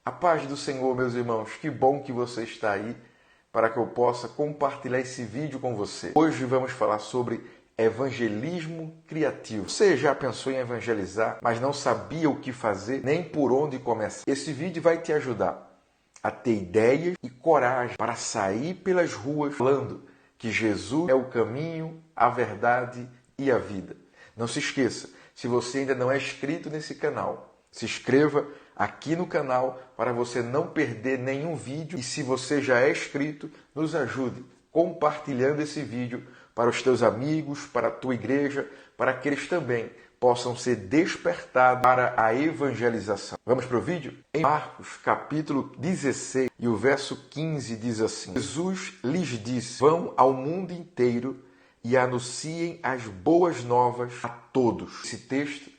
A paz do Senhor, meus irmãos, que bom que você está aí para que eu possa compartilhar esse vídeo com você. Hoje vamos falar sobre evangelismo criativo. Você já pensou em evangelizar, mas não sabia o que fazer, nem por onde começar? Esse vídeo vai te ajudar a ter ideias e coragem para sair pelas ruas falando que Jesus é o caminho, a verdade e a vida. Não se esqueça, se você ainda não é inscrito nesse canal, se inscreva aqui no canal para você não perder nenhum vídeo. E se você já é inscrito, nos ajude compartilhando esse vídeo para os teus amigos, para a tua igreja, para que eles também possam ser despertados para a evangelização. Vamos para o vídeo? Em Marcos, capítulo 16 e o verso 15 diz assim: Jesus lhes disse: vão ao mundo inteiro e anunciem as boas novas a todos. Esse texto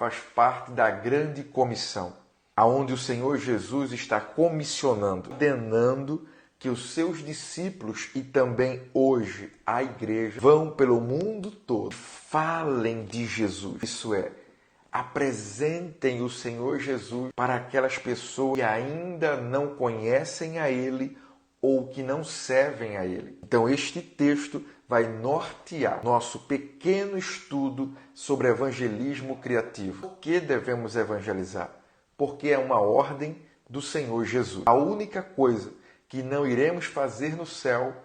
faz parte da grande comissão, aonde o Senhor Jesus está comissionando, ordenando que os seus discípulos e também hoje a igreja vão pelo mundo todo, falem de Jesus. Isso é, apresentem o Senhor Jesus para aquelas pessoas que ainda não conhecem a Ele ou que não servem a Ele. Então este texto vai nortear nosso pequeno estudo sobre evangelismo criativo. Por que devemos evangelizar? Porque é uma ordem do Senhor Jesus. A única coisa que não iremos fazer no céu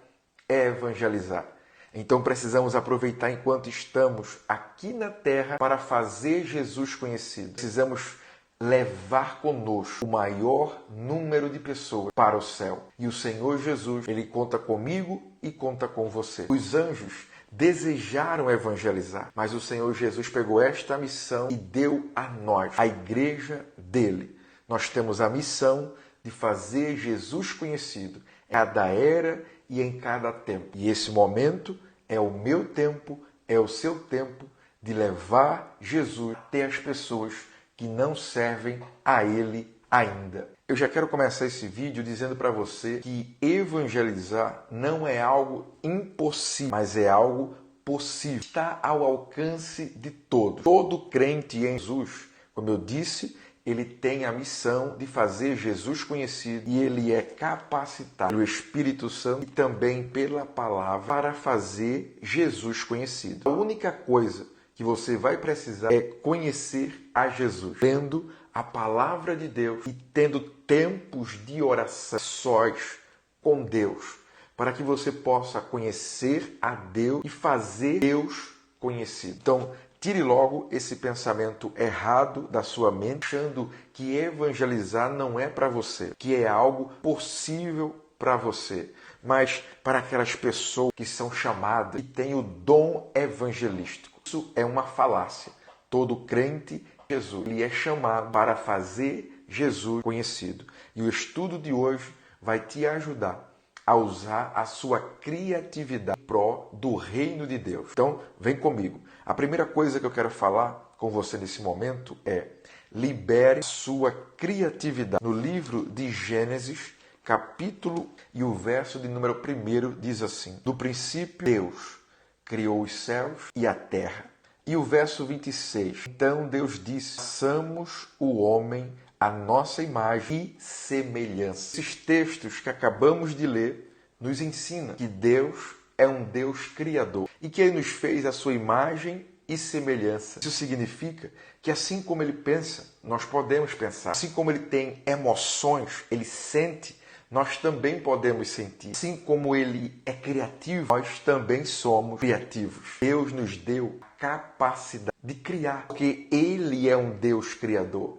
é evangelizar. Então precisamos aproveitar enquanto estamos aqui na terra para fazer Jesus conhecido. Precisamos levar conosco o maior número de pessoas para o céu. E o Senhor Jesus, Ele conta comigo e conta com você. Os anjos desejaram evangelizar, mas o Senhor Jesus pegou esta missão e deu a nós, a igreja dele. Nós temos a missão de fazer Jesus conhecido em cada era e em cada tempo. E esse momento é o meu tempo, é o seu tempo de levar Jesus até as pessoas que não servem a Ele ainda. Eu já quero começar esse vídeo dizendo para você que evangelizar não é algo impossível, mas é algo possível. Está ao alcance de todos. Todo crente em Jesus, como eu disse, ele tem a missão de fazer Jesus conhecido e ele é capacitado pelo Espírito Santo e também pela palavra para fazer Jesus conhecido. A única coisa que você vai precisar é conhecer a Jesus, tendo a palavra de Deus e tendo tempos de oração sós com Deus, para que você possa conhecer a Deus e fazer Deus conhecido. Então, tire logo esse pensamento errado da sua mente, achando que evangelizar não é para você, que é algo possível para você, mas para aquelas pessoas que são chamadas e têm o dom evangelístico. Isso é uma falácia. Todo crente em Jesus, ele é chamado para fazer Jesus conhecido. E o estudo de hoje vai te ajudar a usar a sua criatividade em prol do reino de Deus. Então, vem comigo. A primeira coisa que eu quero falar com você nesse momento é: libere sua criatividade. No livro de Gênesis, capítulo e o verso de número 1 diz assim: no princípio, Deus criou os céus e a terra. E o verso 26, então Deus disse: façamos o homem à nossa imagem e semelhança. Esses textos que acabamos de ler nos ensinam que Deus é um Deus criador e que Ele nos fez a sua imagem e semelhança. Isso significa que assim como Ele pensa, nós podemos pensar. Assim como Ele tem emoções, Ele sente, nós também podemos sentir. Assim como Ele é criativo, nós também somos criativos. Deus nos deu a capacidade de criar, porque Ele é um Deus criador.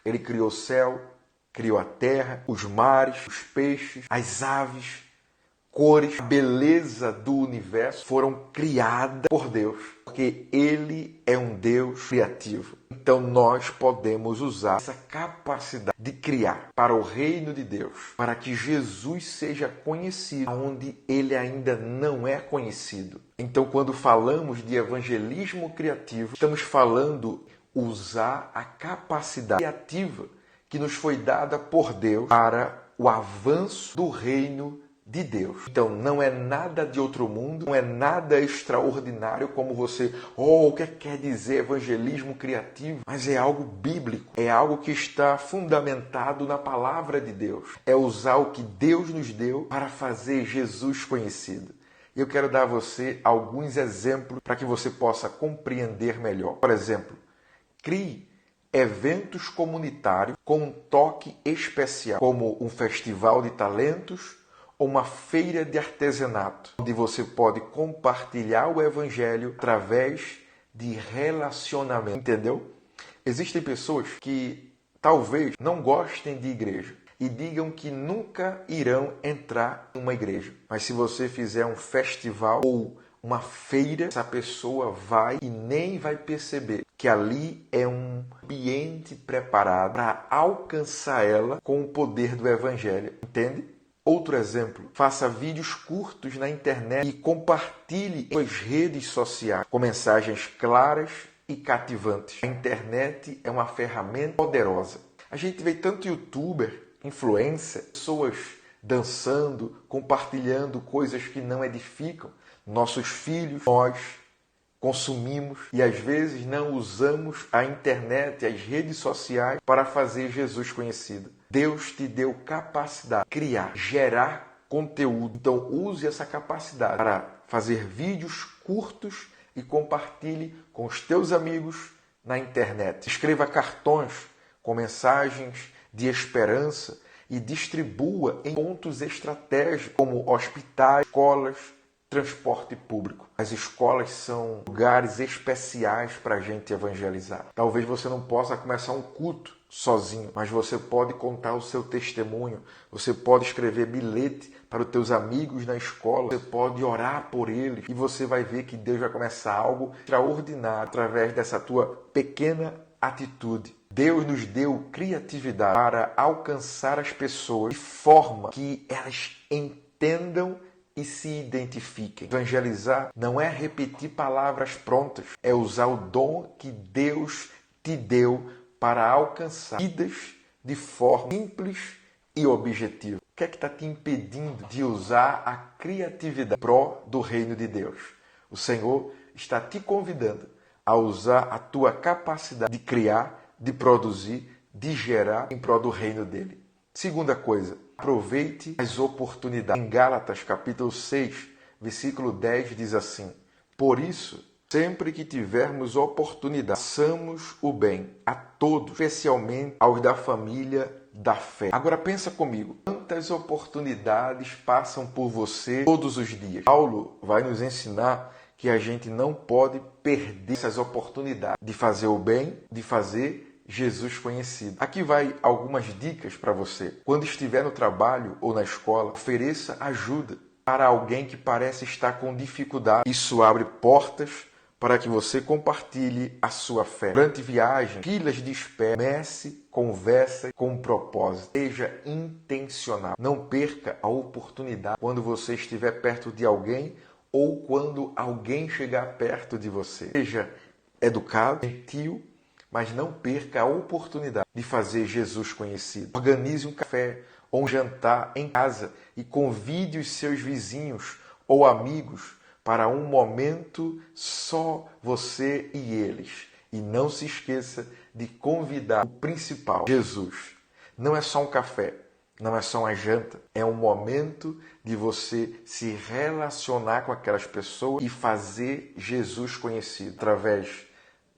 Ele criou o céu, criou a terra, os mares, os peixes, as aves, cores, a beleza do universo foram criadas por Deus, porque Ele é um Deus criativo. Então nós podemos usar essa capacidade de criar para o reino de Deus, para que Jesus seja conhecido onde Ele ainda não é conhecido. Então, quando falamos de evangelismo criativo, estamos falando usar a capacidade criativa que nos foi dada por Deus para o avanço do reino de Deus. Então não é nada de outro mundo, não é nada extraordinário como você, o que quer dizer evangelismo criativo? Mas é algo bíblico, é algo que está fundamentado na palavra de Deus. É usar o que Deus nos deu para fazer Jesus conhecido. Eu quero dar a você alguns exemplos para que você possa compreender melhor. Por exemplo, crie eventos comunitários com um toque especial, como um festival de talentos ou uma feira de artesanato, onde você pode compartilhar o evangelho através de relacionamento. Entendeu? Existem pessoas que talvez não gostem de igreja e digam que nunca irão entrar em uma igreja. Mas se você fizer um festival ou uma feira, essa pessoa vai e nem vai perceber que ali é um ambiente preparado para alcançar ela com o poder do evangelho. Entende? Outro exemplo, faça vídeos curtos na internet e compartilhe em suas redes sociais com mensagens claras e cativantes. A internet é uma ferramenta poderosa. A gente vê tanto youtuber, influencer, pessoas dançando, compartilhando coisas que não edificam. Nossos filhos, nós consumimos e às vezes não usamos a internet, as redes sociais para fazer Jesus conhecido. Deus te deu capacidade de criar, gerar conteúdo. Então use essa capacidade para fazer vídeos curtos e compartilhe com os teus amigos na internet. Escreva cartões com mensagens de esperança e distribua em pontos estratégicos como hospitais, escolas, transporte público. As escolas são lugares especiais para a gente evangelizar. Talvez você não possa começar um culto sozinho, mas você pode contar o seu testemunho, você pode escrever bilhete para os teus amigos na escola, você pode orar por eles e você vai ver que Deus vai começar algo extraordinário através dessa tua pequena atitude. Deus nos deu criatividade para alcançar as pessoas de forma que elas entendam e se identifiquem. Evangelizar não é repetir palavras prontas, é usar o dom que Deus te deu para alcançar vidas de forma simples e objetiva. O que é que está te impedindo de usar a criatividade em prol do reino de Deus? O Senhor está te convidando a usar a tua capacidade de criar, de produzir, de gerar em prol do reino dele. Segunda coisa, aproveite as oportunidades. Em Gálatas, capítulo 6, versículo 10, diz assim: por isso, sempre que tivermos oportunidade, façamos o bem a todos, especialmente aos da família da fé. Agora pensa comigo, quantas oportunidades passam por você todos os dias? Paulo vai nos ensinar que a gente não pode perder essas oportunidades de fazer o bem, de fazer Jesus conhecido. Aqui vai algumas dicas para você. Quando estiver no trabalho ou na escola, ofereça ajuda para alguém que parece estar com dificuldade. Isso abre portas para que você compartilhe a sua fé. Durante viagem, filas de espera, comece, conversa com propósito. Seja intencional. Não perca a oportunidade quando você estiver perto de alguém ou quando alguém chegar perto de você. Seja educado, gentil, mas não perca a oportunidade de fazer Jesus conhecido. Organize um café ou um jantar em casa e convide os seus vizinhos ou amigos para um momento só você e eles. E não se esqueça de convidar o principal, Jesus. Não é só um café, não é só uma janta, é um momento de você se relacionar com aquelas pessoas e fazer Jesus conhecido através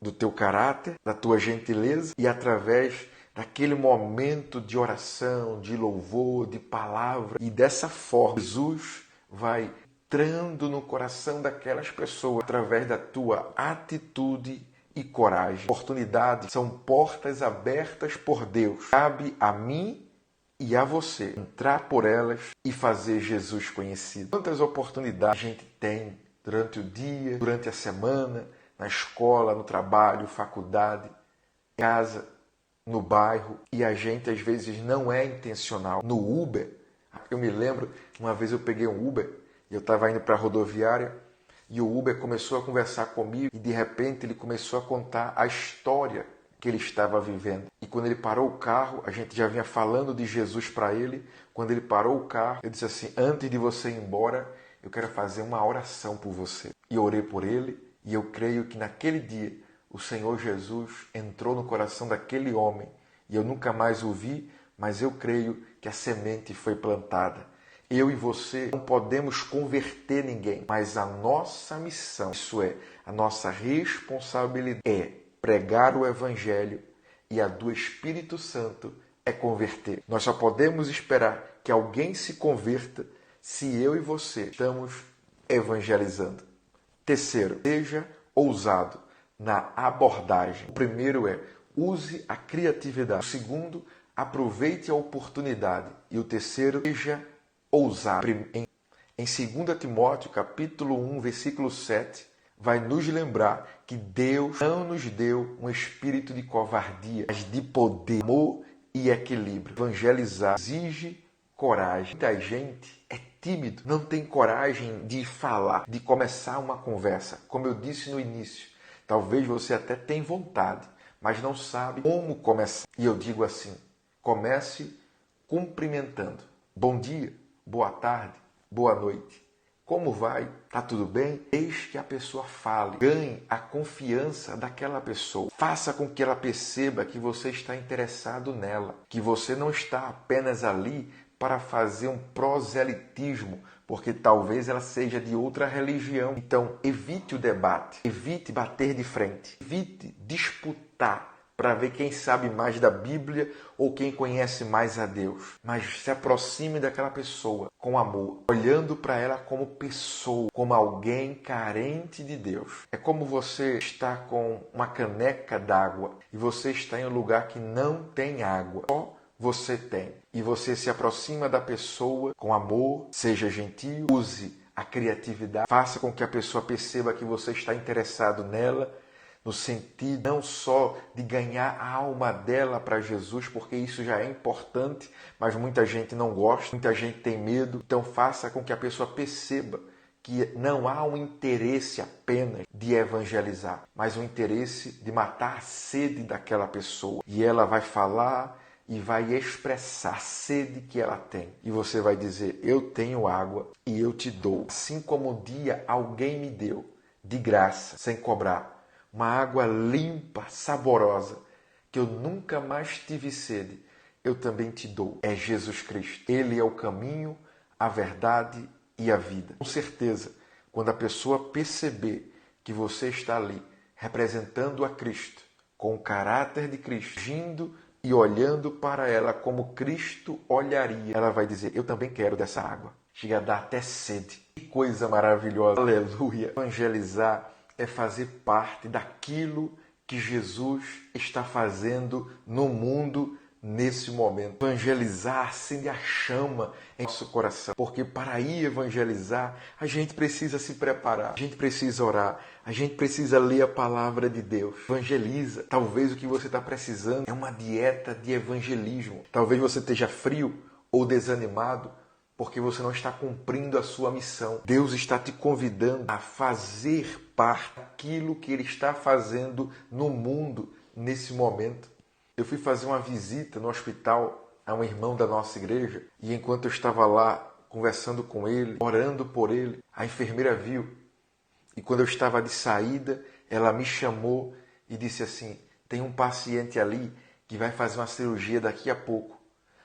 do teu caráter, da tua gentileza e através daquele momento de oração, de louvor, de palavra. E dessa forma, Jesus vai entrando no coração daquelas pessoas através da tua atitude e coragem. Oportunidades são portas abertas por Deus. Cabe a mim e a você entrar por elas e fazer Jesus conhecido. Quantas oportunidades a gente tem durante o dia, durante a semana, na escola, no trabalho, faculdade, em casa, no bairro, e a gente às vezes não é intencional. No Uber, eu me lembro, uma vez eu peguei um Uber e eu estava indo para a rodoviária e o Uber começou a conversar comigo e de repente ele começou a contar a história que ele estava vivendo. E quando ele parou o carro, a gente já vinha falando de Jesus para ele. Quando ele parou o carro, eu disse assim: antes de você ir embora, eu quero fazer uma oração por você. E orei por ele, e eu creio que naquele dia o Senhor Jesus entrou no coração daquele homem. E eu nunca mais o vi, mas eu creio que a semente foi plantada. Eu e você não podemos converter ninguém, mas a nossa missão, isso é, a nossa responsabilidade é pregar o Evangelho, e a do Espírito Santo é converter. Nós só podemos esperar que alguém se converta se eu e você estamos evangelizando. Terceiro, seja ousado na abordagem. O primeiro é: use a criatividade. O segundo, aproveite a oportunidade. E o terceiro, seja ousado. Em 2 Timóteo, capítulo 1, versículo 7, vai nos lembrar que Deus não nos deu um espírito de covardia, mas de poder, amor e equilíbrio. Evangelizar exige coragem. Muita gente é tímido, não tem coragem de falar, de começar uma conversa. Como eu disse no início, talvez você até tenha vontade, mas não sabe como começar. E eu digo assim: comece cumprimentando. Bom dia, boa tarde, boa noite. Como vai? Tá tudo bem? Deixe que a pessoa fale. Ganhe a confiança daquela pessoa. Faça com que ela perceba que você está interessado nela. Que você não está apenas ali para fazer um proselitismo, porque talvez ela seja de outra religião. Então, evite o debate. Evite bater de frente. Evite disputar para ver quem sabe mais da Bíblia ou quem conhece mais a Deus. Mas se aproxime daquela pessoa com amor, olhando para ela como pessoa, como alguém carente de Deus. É como você está com uma caneca d'água e você está em um lugar que não tem água. Só você tem. E você se aproxima da pessoa com amor, seja gentil, use a criatividade, faça com que a pessoa perceba que você está interessado nela, no sentido não só de ganhar a alma dela para Jesus, porque isso já é importante, mas muita gente não gosta, muita gente tem medo. Então faça com que a pessoa perceba que não há um interesse apenas de evangelizar, mas um interesse de matar a sede daquela pessoa. E ela vai falar e vai expressar a sede que ela tem. E você vai dizer: eu tenho água e eu te dou. Assim como um dia alguém me deu, de graça, sem cobrar, uma água limpa, saborosa, que eu nunca mais tive sede, eu também te dou. É Jesus Cristo. Ele é o caminho, a verdade e a vida. Com certeza, quando a pessoa perceber que você está ali representando a Cristo, com o caráter de Cristo, agindo e olhando para ela como Cristo olharia, ela vai dizer: eu também quero dessa água. Chega a dar até sede. Que coisa maravilhosa. Aleluia. Evangelizar é fazer parte daquilo que Jesus está fazendo no mundo nesse momento. Evangelizar acende a chama em nosso coração, porque para ir evangelizar a gente precisa se preparar, a gente precisa orar, a gente precisa ler a palavra de Deus. Evangeliza. Talvez o que você está precisando é uma dieta de evangelismo. Talvez você esteja frio ou desanimado porque você não está cumprindo a sua missão. Deus está te convidando a fazer parte daquilo que Ele está fazendo no mundo nesse momento. Eu fui fazer uma visita no hospital a um irmão da nossa igreja e enquanto eu estava lá conversando com ele, orando por ele, a enfermeira viu. E quando eu estava de saída, ela me chamou e disse assim: tem um paciente ali que vai fazer uma cirurgia daqui a pouco.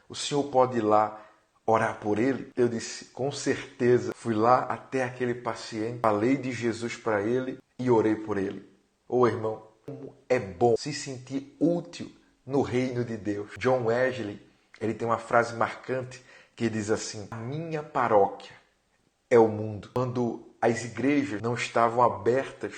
O senhor pode ir lá orar por ele? Eu disse: com certeza. Fui lá até aquele paciente, falei de Jesus para ele e orei por ele. Ô irmão, como é bom se sentir útil no reino de Deus. John Wesley, ele tem uma frase marcante que diz assim: a minha paróquia é o mundo. Quando as igrejas não estavam abertas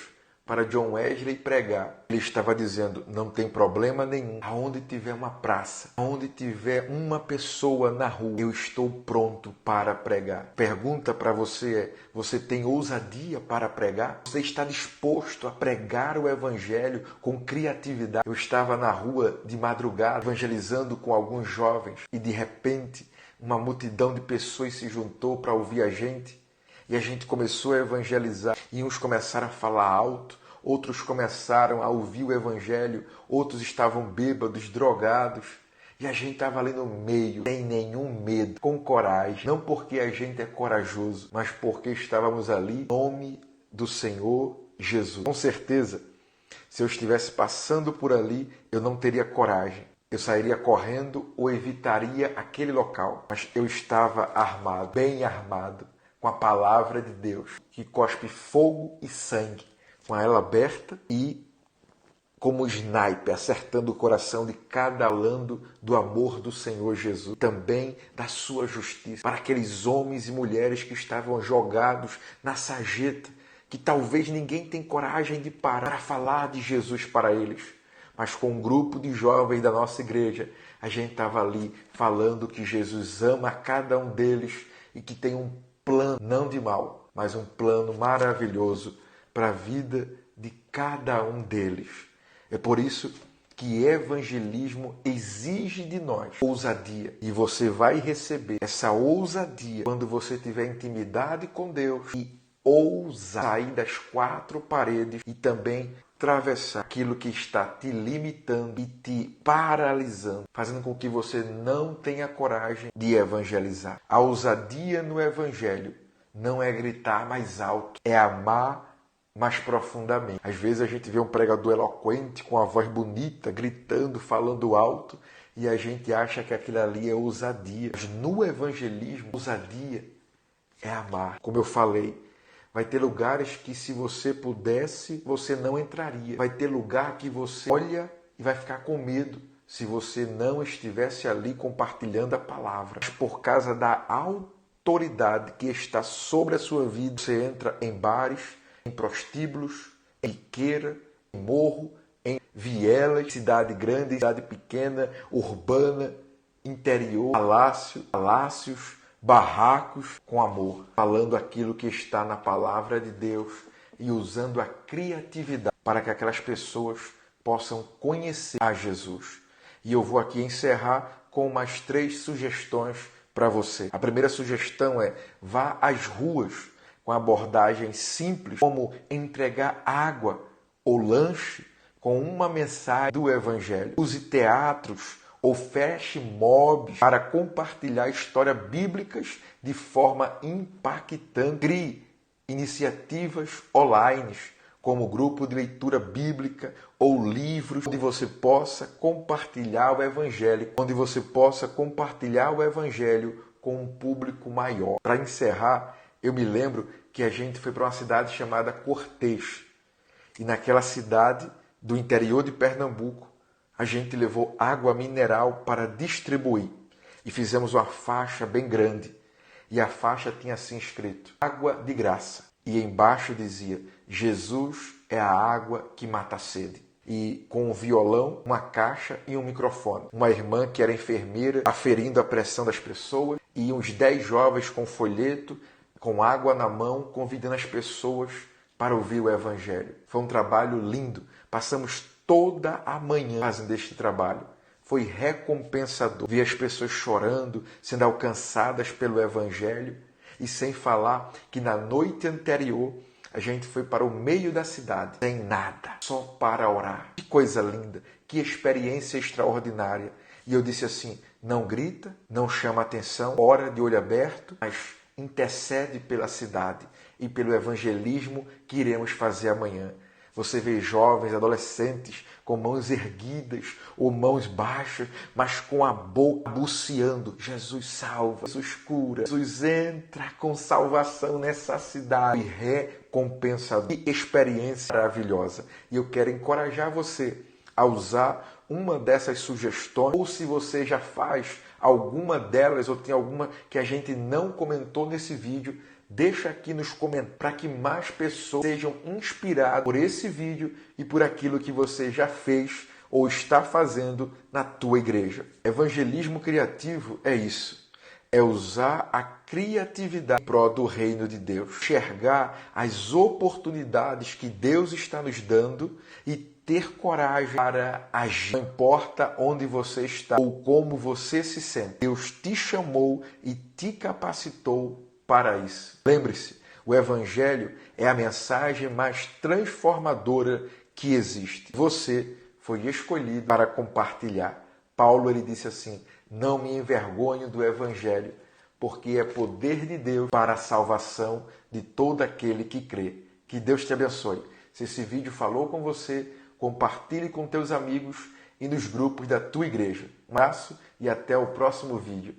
para John Wesley pregar, ele estava dizendo: não tem problema nenhum, aonde tiver uma praça, aonde tiver uma pessoa na rua, eu estou pronto para pregar. Pergunta para você é: você tem ousadia para pregar? Você está disposto a pregar o evangelho com criatividade? Eu estava na rua de madrugada evangelizando com alguns jovens e de repente uma multidão de pessoas se juntou para ouvir a gente. E a gente começou a evangelizar e uns começaram a falar alto, outros começaram a ouvir o evangelho, outros estavam bêbados, drogados. E a gente estava ali no meio, sem nenhum medo, com coragem. Não porque a gente é corajoso, mas porque estávamos ali em nome do Senhor Jesus. Com certeza, se eu estivesse passando por ali, eu não teria coragem. Eu sairia correndo ou evitaria aquele local. Mas eu estava armado, bem armado, com a palavra de Deus, que cospe fogo e sangue, com ela aberta e como sniper, acertando o coração de cada falando do amor do Senhor Jesus, também da sua justiça, para aqueles homens e mulheres que estavam jogados na sarjeta, que talvez ninguém tem coragem de parar para falar de Jesus para eles. Mas com um grupo de jovens da nossa igreja, a gente estava ali falando que Jesus ama cada um deles e que tem um plano, não de mal, mas um plano maravilhoso para a vida de cada um deles. É por isso que evangelismo exige de nós ousadia. E você vai receber essa ousadia quando você tiver intimidade com Deus e ousar sair das quatro paredes e também atravessar aquilo que está te limitando e te paralisando, fazendo com que você não tenha coragem de evangelizar. A ousadia no evangelho não é gritar mais alto, é amar mais profundamente. Às vezes a gente vê um pregador eloquente, com a voz bonita, gritando, falando alto, e a gente acha que aquilo ali é ousadia. Mas no evangelismo, ousadia é amar. Como eu falei, vai ter lugares que se você pudesse, você não entraria. Vai ter lugar que você olha e vai ficar com medo se você não estivesse ali compartilhando a palavra. Mas por causa da autoridade que está sobre a sua vida, você entra em bares, em prostíbulos, em biqueira, em morro, em vielas, cidade grande, cidade pequena, urbana, interior, palácios, barracos, com amor, falando aquilo que está na palavra de Deus e usando a criatividade para que aquelas pessoas possam conhecer a Jesus. E eu vou aqui encerrar com mais 3 sugestões para você. A primeira sugestão é: vá às ruas com abordagem simples, como entregar água ou lanche com uma mensagem do Evangelho. Use teatros ou feche mobs para compartilhar histórias bíblicas de forma impactante. Crie iniciativas online, como grupo de leitura bíblica ou livros, onde você possa compartilhar o Evangelho, com um público maior. Para encerrar, eu me lembro que a gente foi para uma cidade chamada Cortês. E naquela cidade do interior de Pernambuco, a gente levou água mineral para distribuir. E fizemos uma faixa bem grande. E a faixa tinha assim escrito: água de graça. E embaixo dizia: Jesus é a água que mata a sede. E com um violão, uma caixa e um microfone. Uma irmã que era enfermeira aferindo a pressão das pessoas. E uns 10 jovens com folheto, com água na mão, convidando as pessoas para ouvir o Evangelho. Foi um trabalho lindo. Passamos toda a manhã fazendo este trabalho. Foi recompensador ver as pessoas chorando, sendo alcançadas pelo Evangelho. E sem falar que na noite anterior a gente foi para o meio da cidade, sem nada, só para orar. Que coisa linda, que experiência extraordinária. E eu disse assim: não grita, não chama atenção, ora de olho aberto, mas intercede pela cidade e pelo evangelismo que iremos fazer amanhã. Você vê jovens, adolescentes com mãos erguidas ou mãos baixas, mas com a boca balbuciando: Jesus salva, Jesus cura, Jesus entra com salvação nessa cidade. E recompensador. Que experiência maravilhosa. E eu quero encorajar você a usar uma dessas sugestões, ou se você já faz alguma delas, ou tem alguma que a gente não comentou nesse vídeo, deixa aqui nos comentários para que mais pessoas sejam inspiradas por esse vídeo e por aquilo que você já fez ou está fazendo na tua igreja. Evangelismo criativo é isso. É usar a criatividade em prol do reino de Deus. Enxergar as oportunidades que Deus está nos dando e ter coragem para agir. Não importa onde você está ou como você se sente. Deus te chamou e te capacitou para isso. Lembre-se, O Evangelho é a mensagem mais transformadora que existe. Você foi escolhido para compartilhar. Paulo ele disse assim: não me envergonho do Evangelho, porque é poder de Deus para a salvação de todo aquele que crê. Que Deus te abençoe. Se esse vídeo falou com você, compartilhe com teus amigos e nos grupos da tua igreja. Um abraço e até o próximo vídeo.